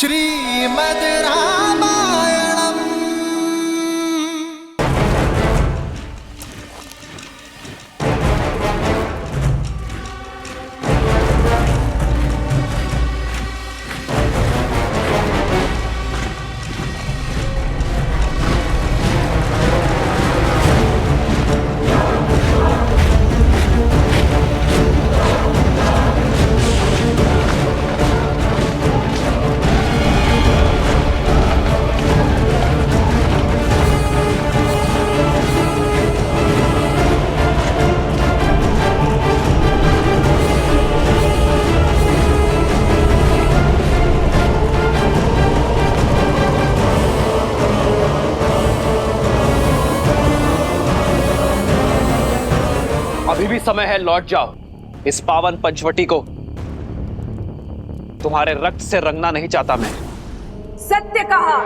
श्रीमद् रामायणम्। अभी भी समय है, लौट जाओ। इस पावन पंचवटी को तुम्हारे रक्त से रंगना नहीं चाहता मैं। सत्य कहा।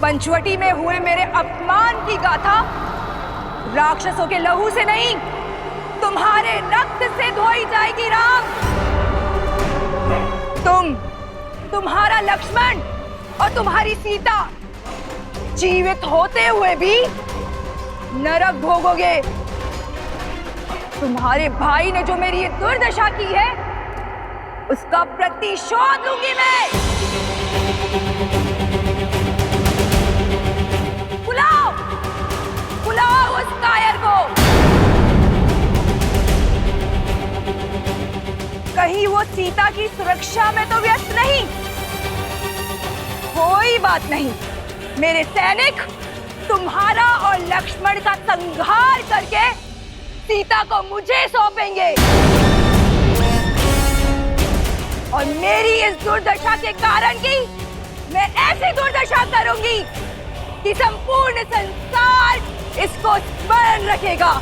पंचवटी में हुए मेरे अपमान की गाथा राक्षसों के लहू से नहीं, तुम्हारे रक्त से धोई जाएगी। राम, तुम्हारा लक्ष्मण और तुम्हारी सीता जीवित होते हुए भी नरक भोगोगे। तुम्हारे भाई ने जो मेरी ये दुर्दशा की है, उसका प्रतिशोध लूंगी मैं। बुलाओ, बुलाओ उस कायर को। कहीं वो सीता की सुरक्षा में तो व्यस्त नहीं? कोई बात नहीं, मेरे सैनिक तुम्हारा और लक्ष्मण का संहार करके सीता को मुझे सौंपेंगे। और मेरी इस दुर्दशा के कारण की मैं ऐसी दुर्दशा करूंगी कि संपूर्ण संसार इसको स्मरण रखेगा।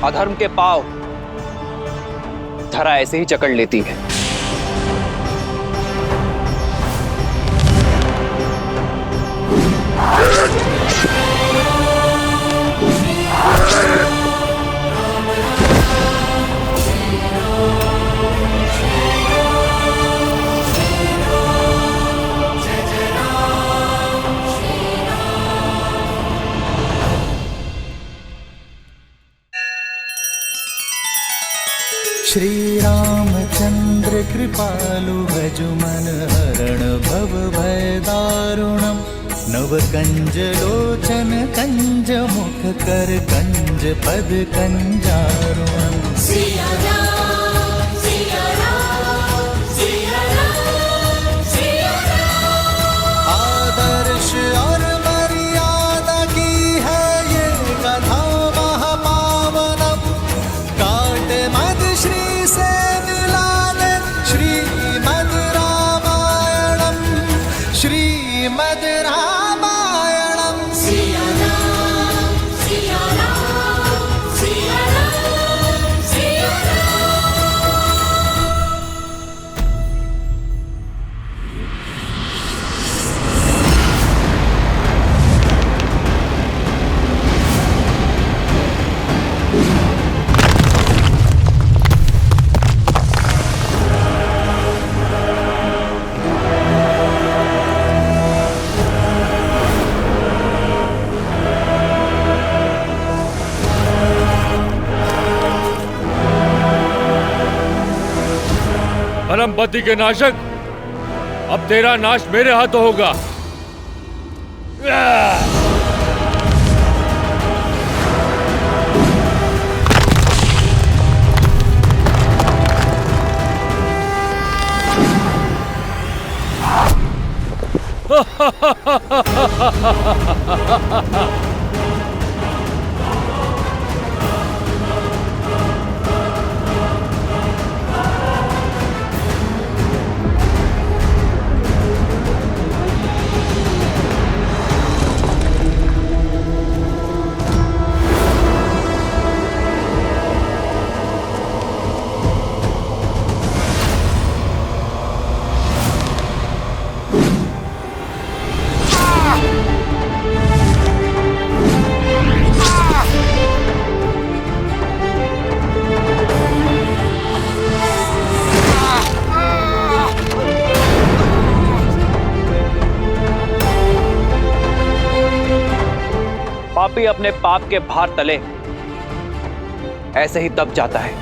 अधर्म के पांव धरा ऐसे ही जकड़ लेती है। श्री रामचंद्र कृपालु भजु मन हरण भव भय दारुणम। नव कंज लोचन कंज मुख कर कंज पद कंजारुणम। सिया राम, सिया राम, सिया राम, सिया राम। आदर्श और मर्यादा की है ये कथा महापावनम। काट मद श्री से मिला दे श्रीमद् रामायणम। श्रीमद् रामायणम। सिया राम, सिया राम, सिया राम, सिया राम। धर्मपति के नाशक, अब तेरा नाश मेरे हाथों होगा। पापी अपने पाप के भार तले ऐसे ही दब जाता है।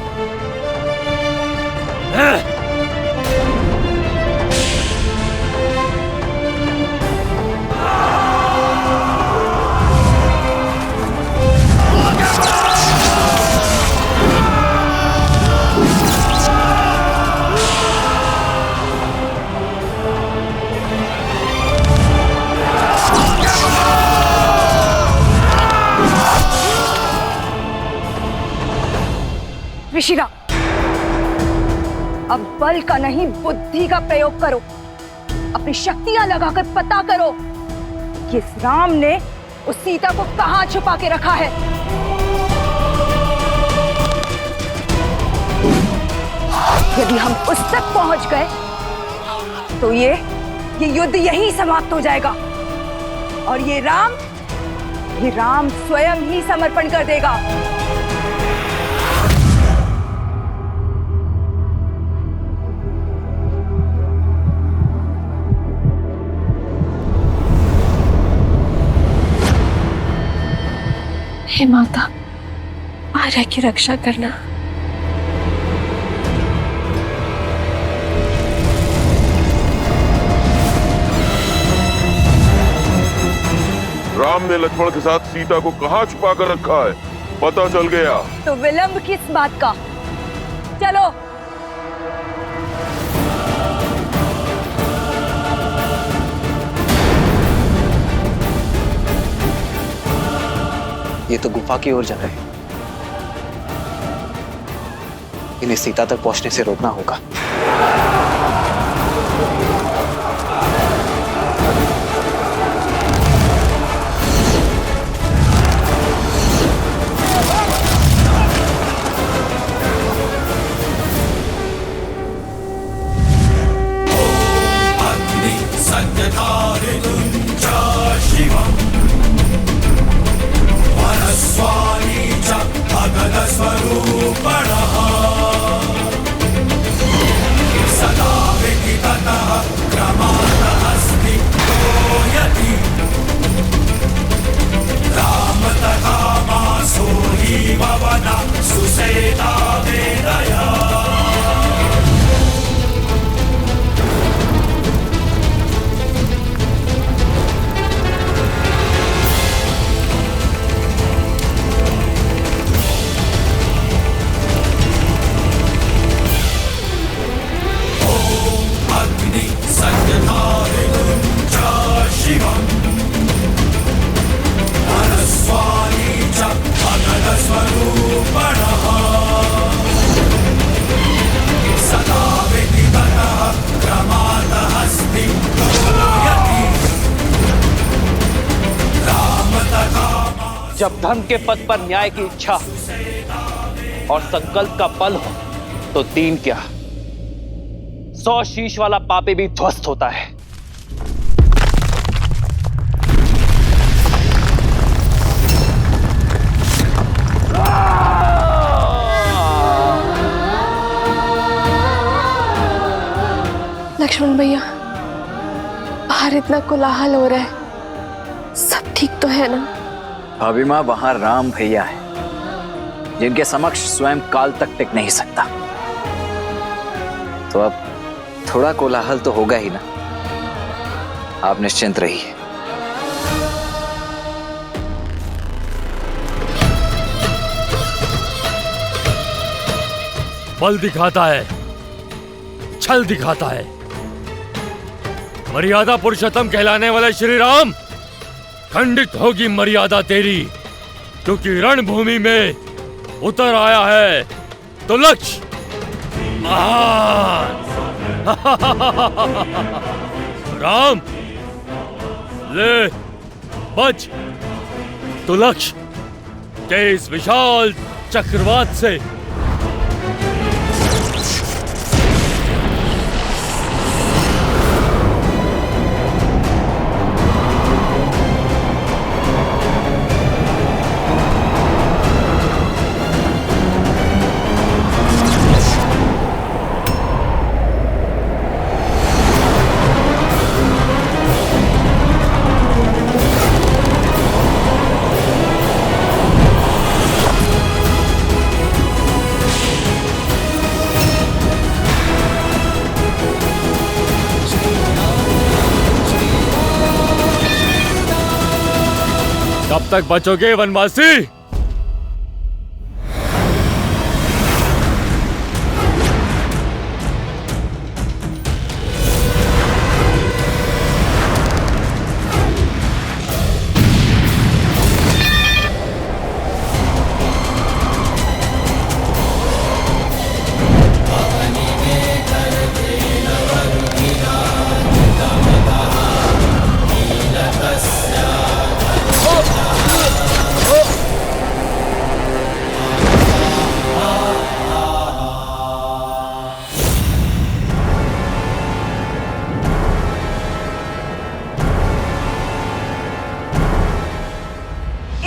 ऋषिरा, अब बल का नहीं बुद्धि का प्रयोग करो। अपनी शक्तियां लगाकर पता करो कि इस राम ने उस सीता को कहां छुपा के रखा है। यदि हम उस तक पहुंच गए तो ये युद्ध यहीं समाप्त हो जाएगा और ये राम स्वयं ही समर्पण कर देगा। हे माता, आर्या की रक्षा करना। राम ने लक्ष्मण के साथ सीता को कहाँ छुपा कर रखा है, पता चल गया। तो विलंब किस बात का? चलो। ये तो गुफा की ओर जा रहे हैं। इन्हें सीता तक पहुंचने से रोकना होगा। जब धर्म के पद पर न्याय की इच्छा और संकल्प का बल हो तो दीन क्या 100 शीश वाला पापी भी ध्वस्त होता है। लक्ष्मण भैया, बाहर इतना कोलाहल हो रहा है, सब ठीक तो है ना? भाभी माँ, वहां राम भैया है जिनके समक्ष स्वयं काल तक टिक नहीं सकता। तो अब थोड़ा कोलाहल तो होगा ही ना। आप निश्चिंत रहिए। बल दिखाता है, छल दिखाता है। मर्यादा पुरुषोत्तम कहलाने वाले श्री राम, खंडित होगी मर्यादा तेरी, क्योंकि रणभूमि में उतर आया है तो लक्ष्य महान। राम ले बच तो लक्ष्य के इस विशाल चक्रवात से। कब तक बचोगे वनवासी?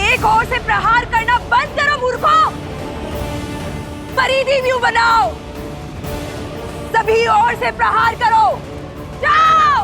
एक ओर से प्रहार करना बंद करो मूर्खों। परिधि व्यू बनाओ, सभी ओर से प्रहार करो। जाओ।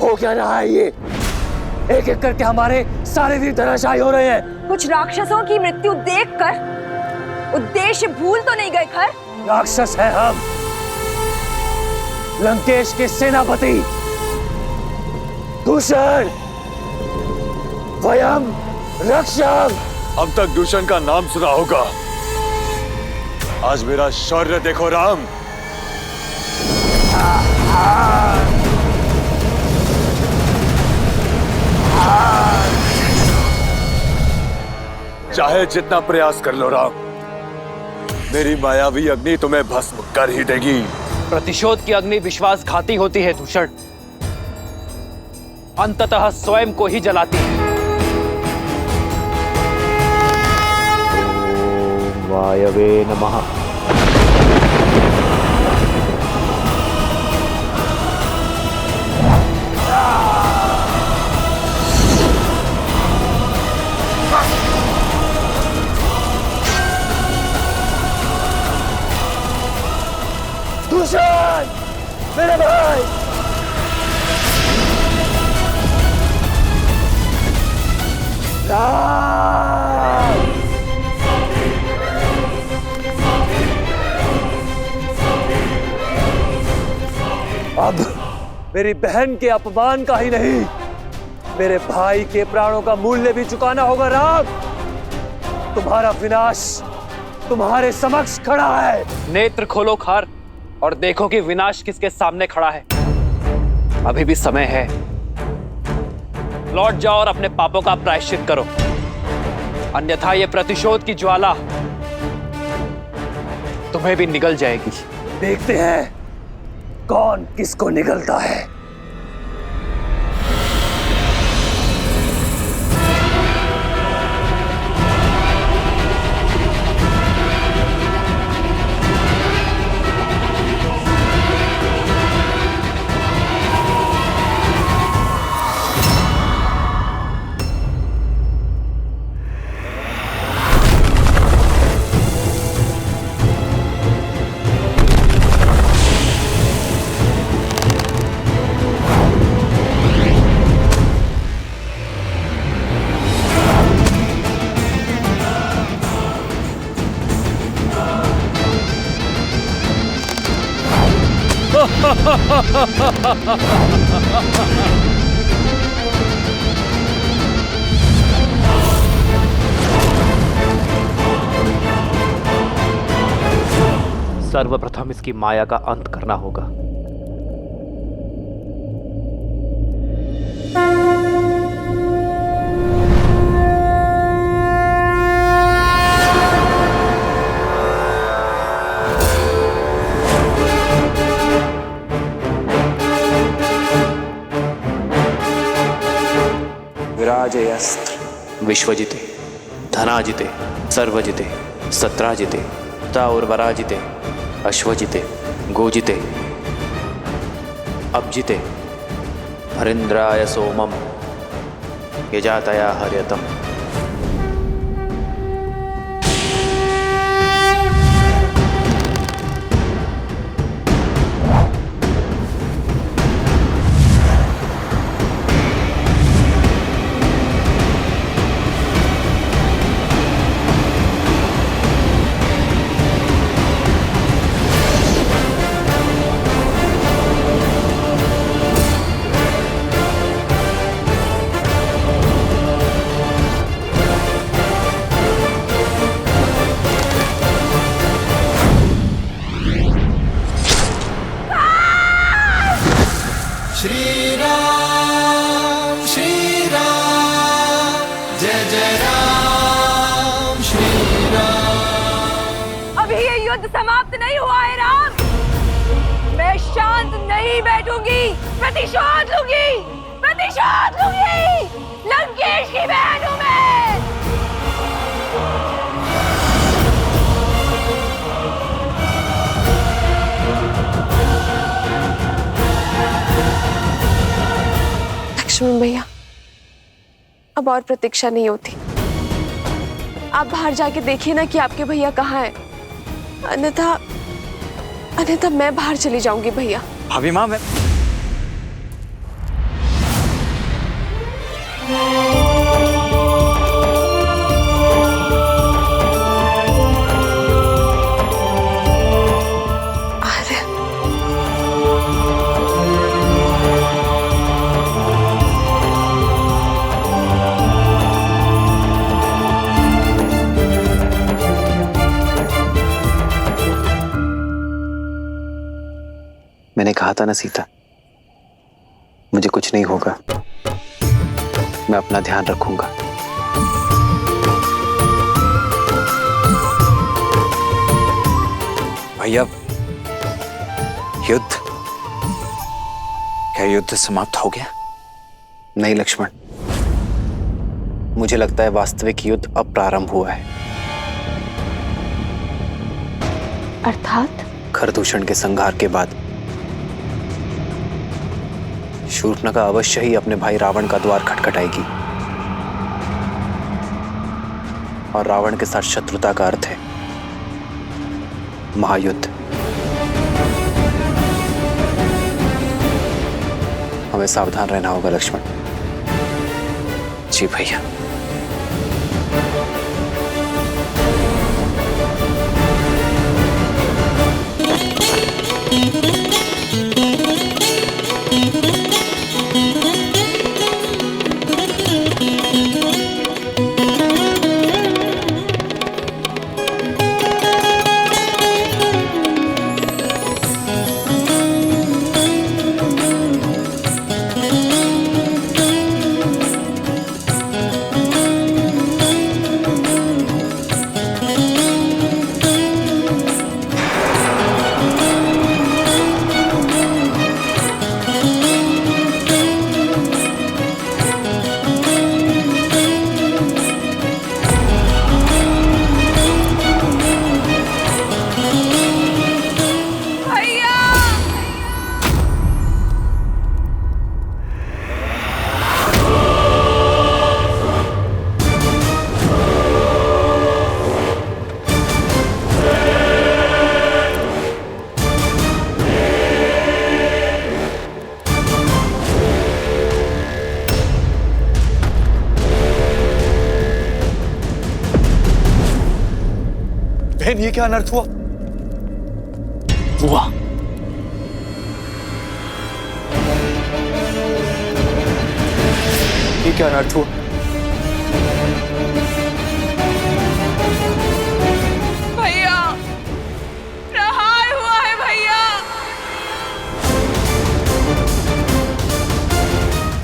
हो क्या रहा है ये? एक एक करके हमारे सारे वीर धराशायी हो रहे हैं। कुछ राक्षसों की मृत्यु देखकर उद्देश्य भूल तो नहीं गए खर? राक्षस है हम, लंकेश के सेनापति दूषण, वयम रक्षक। अब तक दूषण का नाम सुना होगा, आज मेरा शौर्य देखो राम। चाहे जितना प्रयास कर लो राम, मेरी मायावी अग्नि तुम्हें भस्म कर ही देगी। प्रतिशोध की अग्नि विश्वासघाती होती है दूषण, अंततः स्वयं को ही जलाती है। ओम वायवे नमः। दूषण मेरे भाई, अब मेरी बहन के अपमान का ही नहीं, मेरे भाई के प्राणों का मूल्य भी चुकाना होगा राम। तुम्हारा विनाश तुम्हारे समक्ष खड़ा है। नेत्र खोलो खार और देखो कि विनाश किसके सामने खड़ा है। अभी भी समय है। लौट जाओ और अपने पापों का प्रायश्चित करो, अन्यथा ये प्रतिशोध की ज्वाला तुम्हें भी निगल जाएगी। देखते हैं कौन किसको निगलता है। सर्वप्रथम इसकी माया का अंत करना होगा। विराजयस्त्र विश्वजिते धनाजिते सर्वजिते सत्राजिते ताउर्वराजिते अश्वजिते गोजिते अब्जिते हरिन्द्राय सोमम यजातया हर्यतम। श्री राम जय जय राम श्री राम। अभी ये युद्ध समाप्त नहीं हुआ है राम। मैं शांत नहीं बैठूंगी, प्रतिशोध लूंगी, प्रतिशोध लूंगी। लंकेश की बहन हूं मैं। लक्ष्मण भैया, अब और प्रतीक्षा नहीं होती। आप बाहर जाके देखिए ना कि आपके भैया कहाँ हैं। अन्यथा मैं बाहर चली जाऊंगी भैया। भाभी माँ, मैं मैंने कहा था ना सीता, मुझे कुछ नहीं होगा। मैं अपना ध्यान रखूंगा। भैया, युद्ध, क्या युद्ध समाप्त हो गया? नहीं लक्ष्मण, मुझे लगता है वास्तविक युद्ध अब प्रारंभ हुआ है। अर्थात? खरदूषण के संहार के बाद शूर्पणखा अवश्य ही अपने भाई रावण का द्वार खटखटाएगी। और रावण के साथ शत्रुता का अर्थ है महायुद्ध। हमें सावधान रहना होगा लक्ष्मण। जी भैया। बहन, ये क्या अनर्थ हुआ? हुआ ये क्या अनर्थ हुआ? भैया, प्रहार हुआ है भैया।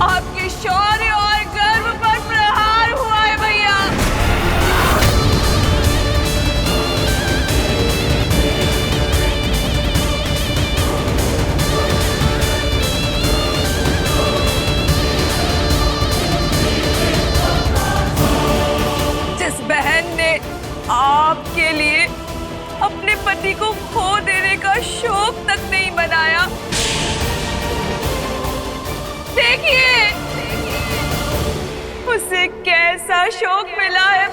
आपके शौर्य और गर्व पर प्रहार हुआ है भैया। जिस बहन ने आपके लिए अपने पति को खो देने का शौक तक नहीं बनाया, देखिए उसे कैसा शौक मिला है